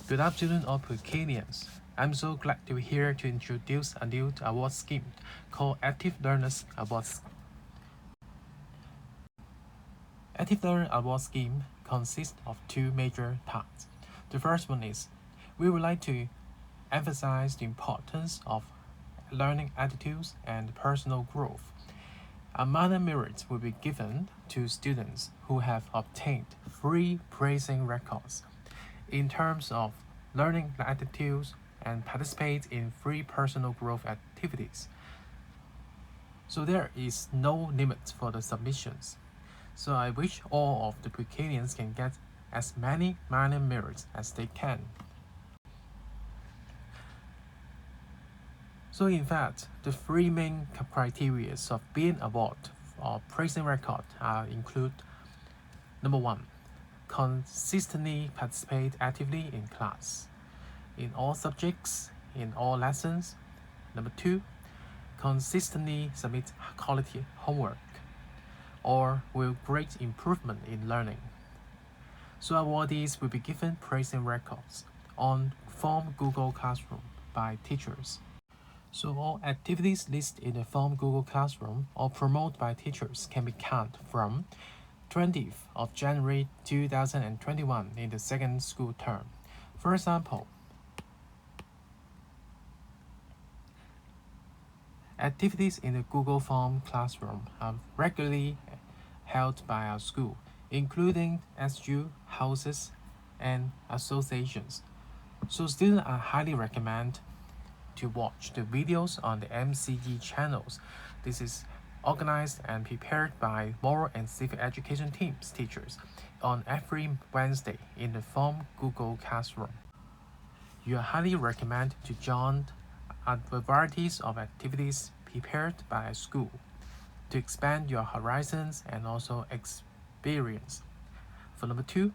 Good afternoon, all Precanians. I'm so glad to be here to introduce a new award scheme called Active Learners Awards. Active Learner Award Scheme consists of two major parts. The first one is we would like to emphasize the importance of learning attitudes and personal growth. A minor merit will be given to students who have obtained free praising records in terms of learning attitudes and participate in free personal growth activities. So there is no limit for the submissions. So I wish all of the Precanians can get as many minor merits as they can. So in fact, the three main criteria of being awarded or praising record include: number one, consistently participate actively in class, in all subjects, in all lessons. Number two, consistently submit quality homework, or with great improvement in learning. So awardees will be given praising records on form Google Classroom by teachers. So all activities listed in the form Google Classroom or promoted by teachers can be counted from 20th of January 2021 in the second school term. For example, activities in the Google Form Classroom are regularly held by our school, including SU, houses, and associations. So students are highly recommended to watch the videos on the MCE channels. This is organized and prepared by moral and civic education teams teachers on every Wednesday in the form Google Classroom. You are highly recommended to join a variety of activities prepared by a school to expand your horizons and also experience. For number two,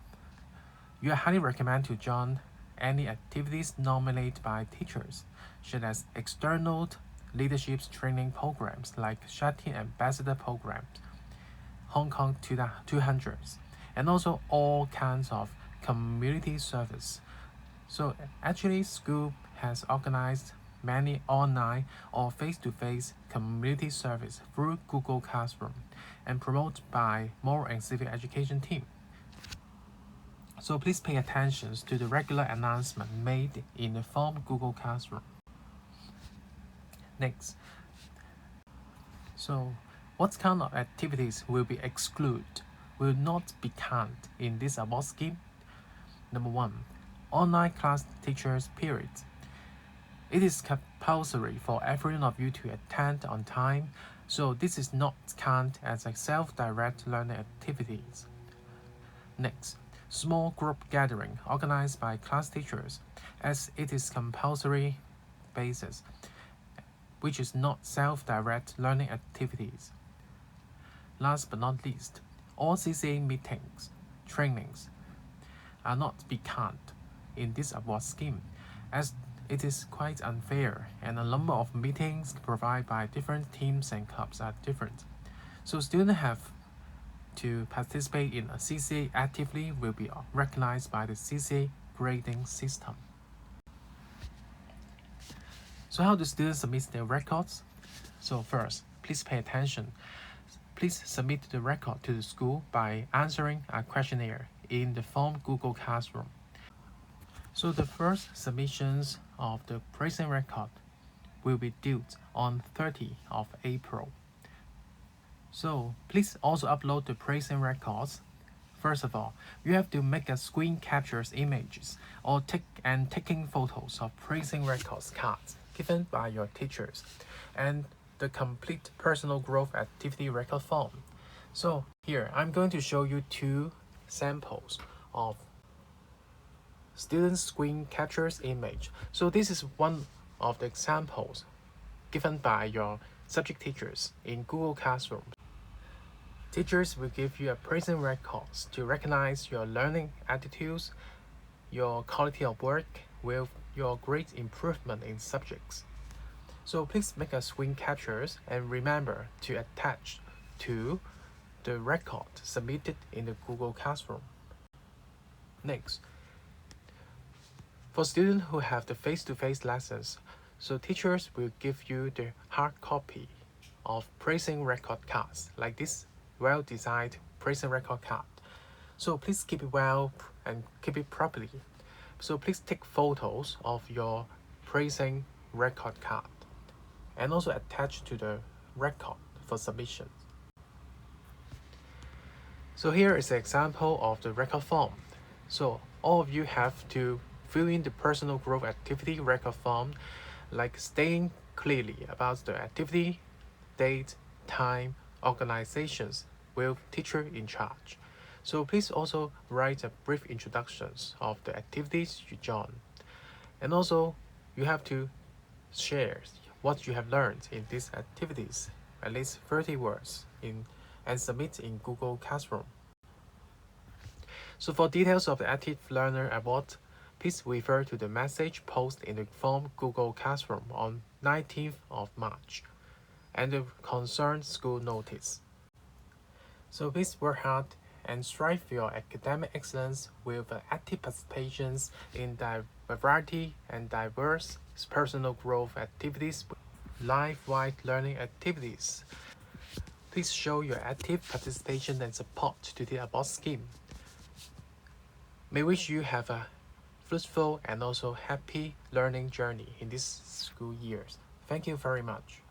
you are highly recommended to join any activities nominated by teachers, such as external leadership training programs like Shati Ambassador programs, Hong Kong 200s, and also all kinds of community service. So actually, school has organized many online or face-to-face community service through Google Classroom and promoted by moral and civic education team. So please pay attention to the regular announcement made in the form Google Classroom. Next, so what kind of activities will be excluded, will not be counted in this award scheme? Number one, online class teachers period. It is compulsory for every one of you to attend on time, so this is not counted as a self-direct learning activities. Next, small group gathering organized by class teachers, as it is compulsory basis, which is not self-direct learning activities. Last but not least, all CCA meetings, trainings are not be counted in this award scheme, as it is quite unfair and a number of meetings provided by different teams and clubs are different. So students have to participate in a CCA actively will be recognized by the CCA grading system. So how do students submit their records? So first, please pay attention. Please submit the record to the school by answering a questionnaire in the form Google Classroom. So the first submissions of the praising record will be due on 30th of April. So please also upload the praising records. First of all, you have to make a screen captures images or taking photos of praising records cards given by your teachers and the complete personal growth activity record form. So here, I'm going to show you two samples of student screen captures image. So this is one of the examples given by your subject teachers in Google Classroom. Teachers will give you a praising records to recognize your learning attitudes, your quality of work with your great improvement in subjects. So please make a screen captures and remember to attach to the record submitted in the Google Classroom. Next, For students who have the face-to-face lessons, so teachers will give you the hard copy of praising record cards, like this well-designed praising record card. So please keep it well and keep it properly. So please take photos of your praising record card and also attach to the record for submission. So here is an example of the record form. So all of you have to fill in the personal growth activity record form, like stating clearly about the activity, date, time, organizations with teacher in charge. So please also write a brief introductions of the activities you join. And also you have to share what you have learned in these activities, at least 30 words and submit in Google Classroom. So for details of the Active Learner Award, please refer to the message posted in the form Google Classroom on 19th of March and the concerned school notice. So please work hard and strive for your academic excellence with active participations in variety and diverse personal growth activities, life-wide learning activities. Please show your active participation and support to the above scheme. May wish you have a fruitful and also happy learning journey in this school years. Thank you very much.